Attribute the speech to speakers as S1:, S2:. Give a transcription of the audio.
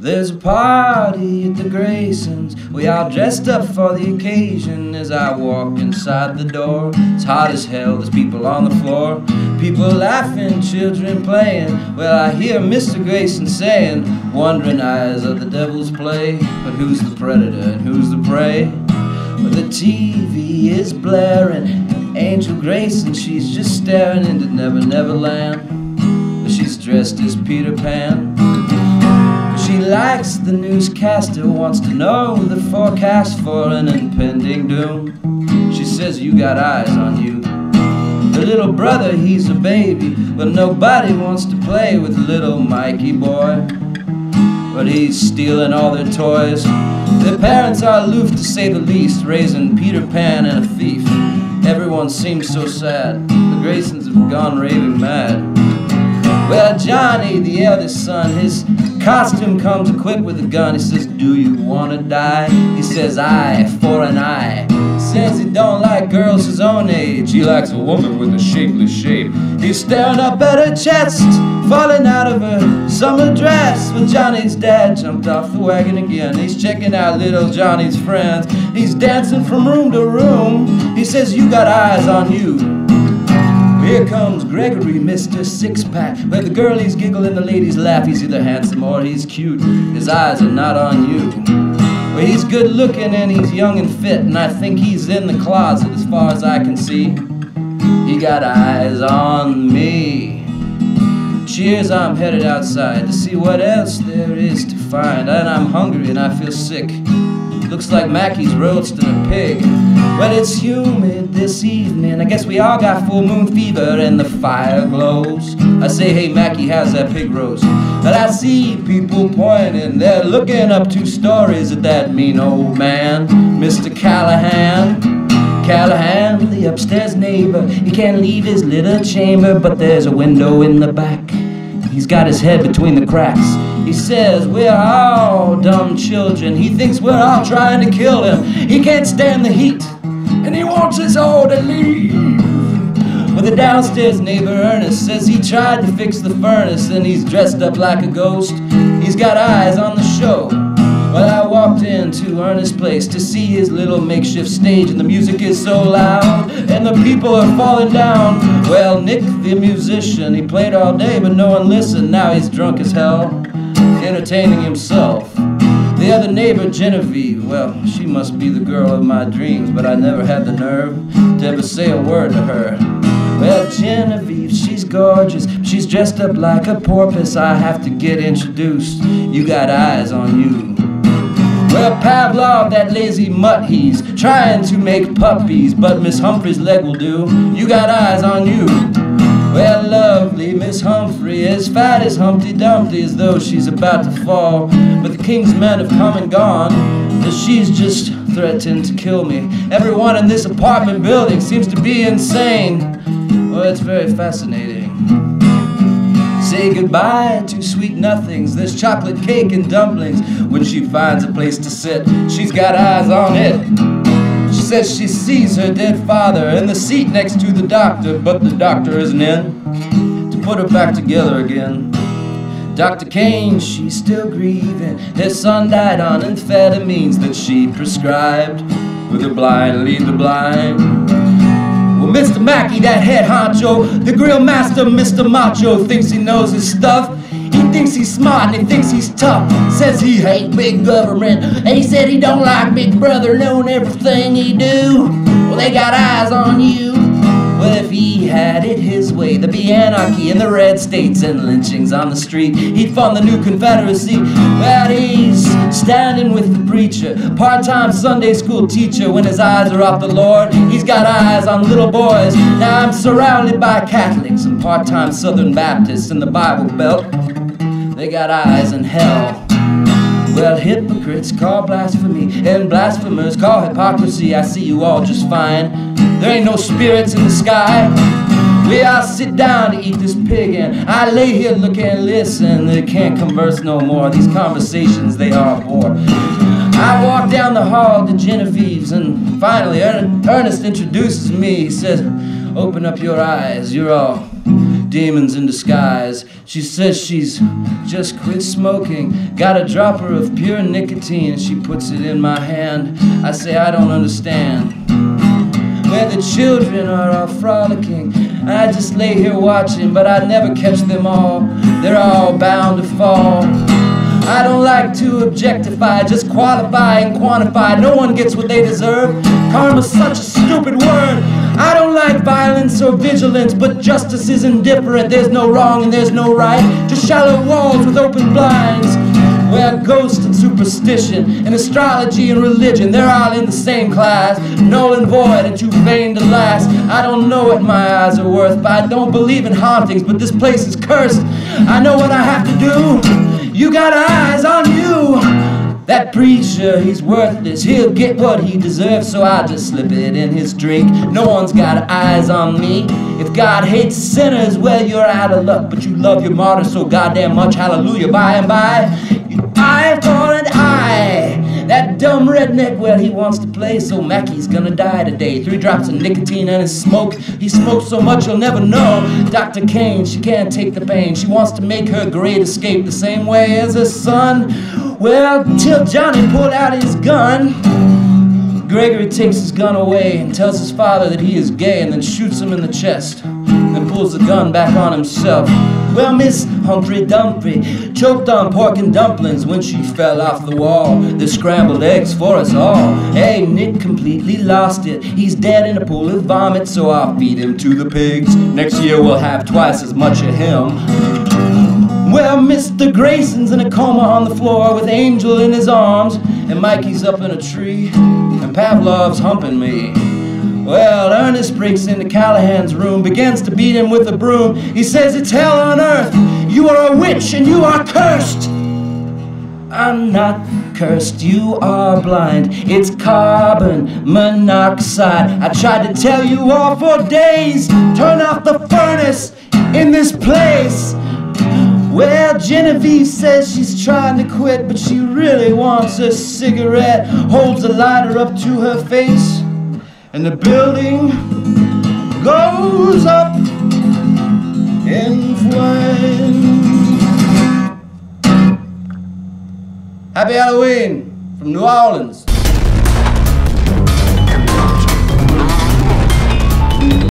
S1: There's a party at the Greysons. We all dressed up for the occasion. As I walk inside the door, it's hot as hell, there's people on the floor. People laughing, children playing. Well, I hear Mr. Greyson saying, wandering eyes of the devil's play. But who's the predator and who's the prey? Well, the TV is blaring, and Angel Greyson, she's just staring into Never Never Land. But she's dressed as Peter Pan. She likes the newscaster, wants to know the forecast for an impending doom. She says, you got eyes on you. Her little brother, he's a baby, but nobody wants to play with little Mikey boy. But he's stealing all their toys. Their parents are aloof, to say the least, raising Peter Pan and a thief. Everyone seems so sad. The Greysons have gone raving mad. Well, Johnny, the eldest son, his costume comes equipped with a gun. He says, do you want to die? He says, eye for an eye. Says he don't like girls his own age. He likes a woman with a shapely shape. He's staring up at her chest, falling out of her summer dress. Well, Johnny's dad jumped off the wagon again. He's checking out little Johnny's friends. He's dancing from room to room. He says, you got eyes on you. Here comes Gregory, Mr. Six-Pack, where the girlies giggle and the ladies laugh. He's either handsome or he's cute. His eyes are not on you. Well, he's good looking and he's young and fit, and I think he's in the closet as far as I can see. He got eyes on me. Cheers, I'm headed outside to see what else there is to find. And I'm hungry and I feel sick. Looks like Mackey's roasting a pig. Well, it's humid this evening. I guess we all got full moon fever and the fire glows. I say, hey, Mackey, how's that pig roast? But I see people pointing. They're looking up 2 stories at that mean old man, Mr. Callahan. Callahan, the upstairs neighbor. He can't leave his little chamber, but there's a window in the back. He's got his head between the cracks. He says, we're all dumb children. He thinks we're all trying to kill him. He can't stand the heat, and he wants us all to leave. Well, the downstairs neighbor, Ernest, says he tried to fix the furnace, and he's dressed up like a ghost. He's got eyes on the show. Well, I walked into Ernest's place to see his little makeshift stage, and the music is so loud, and the people are falling down. Well, Nick, the musician, he played all day, but no one listened. Now he's drunk as hell, entertaining himself. The other neighbor, Genevieve, well, she must be the girl of my dreams, but I never had the nerve to ever say a word to her. Well, Genevieve, she's gorgeous. She's dressed up like a porpoise. I have to get introduced. You got eyes on you. Well, Pavlov, that lazy mutt, he's trying to make puppies, but Miss Humphrey's leg will do. You got eyes on you. Well, lovely Miss Humphrey, as fat as Humpty Dumpty, as though she's about to fall. But the king's men have come and gone, and she's just threatened to kill me. Everyone in this apartment building seems to be insane. Well, it's very fascinating. Say goodbye to sweet nothings. There's chocolate cake and dumplings. When she finds a place to sit, she's got eyes on it. She says she sees her dead father in the seat next to the doctor, but the doctor isn't in to put her back together again. Dr. Kane, she's still grieving. Her son died on amphetamines that she prescribed. With the blind lead the blind. Well, Mr. Mackey, that head honcho, the grill master, Mr. Macho, thinks he knows his stuff. He thinks he's smart and he thinks he's tough. Says he hates big government, and he said he don't like Big Brother knowing everything he do. Well, they got eyes on you. Well, if he had it his way, there'd be anarchy in the red states and lynchings on the street. He'd fund the new Confederacy. Well, he's standing with the preacher, part-time Sunday school teacher. When his eyes are off the Lord, he's got eyes on little boys. Now I'm surrounded by Catholics and part-time Southern Baptists in the Bible Belt. They got eyes in hell. Well, hypocrites call blasphemy, and blasphemers call hypocrisy. I see you all just fine. There ain't no spirits in the sky. We all sit down to eat this pig, and I lay here, look and listen. They can't converse no more. These conversations, they are a bore. I walk down the hall to Genevieve's, and finally Ernest introduces me. He says, open up your eyes, you're all demons in disguise. She says she's just quit smoking, got a dropper of pure nicotine. She puts it in my hand. I say I don't understand. Where the children are all frolicking, and I just lay here watching, but I never catch them all. They're all bound to fall. I don't like to objectify, just qualify and quantify. No one gets what they deserve. Karma's such a stupid word. I don't like violence or vigilance, but justice is indifferent. There's no wrong and there's no right, just shallow walls with open blinds. Where ghost and superstition and astrology and religion, they're all in the same class, null and void and too vain to last. I don't know what my eyes are worth, but I don't believe in hauntings, but this place is cursed. I know what I have to do. You got eyes on you. That preacher, he's worthless, he'll get what he deserves, so I'll just slip it in his drink. No one's got eyes on me. If God hates sinners, well, you're out of luck, but you love your martyr so goddamn much, hallelujah. By and by, eye for an eye. That dumb redneck, well, he wants to play, so Mikey's gonna die today. 3 drops of nicotine in his smoke. He smokes so much you'll never know. Dr. Kane, she can't take the pain. She wants to make her great escape the same way as her son. Well, till Johnny pulled out his gun. Gregory takes his gun away and tells his father that he is gay, and then shoots him in the chest, then pulls the gun back on himself. Well, Miss Humphrey Dumphrey choked on pork and dumplings when she fell off the wall. There's scrambled eggs for us all. Hey, Nick completely lost it. He's dead in a pool of vomit, so I'll feed him to the pigs. Next year we'll have twice as much of him. Well, Mr. Greyson's in a coma on the floor with Angel in his arms, and Mikey's up in a tree, and Pavlov's humping me. Well, Ernest breaks into Callahan's room, begins to beat him with a broom. He says, it's hell on earth. You are a witch and you are cursed. I'm not cursed, you are blind. It's carbon monoxide. I tried to tell you all for days. Turn off the furnace in this place. Well, Genevieve says she's trying to quit, but she really wants a cigarette. Holds the lighter up to her face, and the building goes up in flames. Happy Halloween from New Orleans.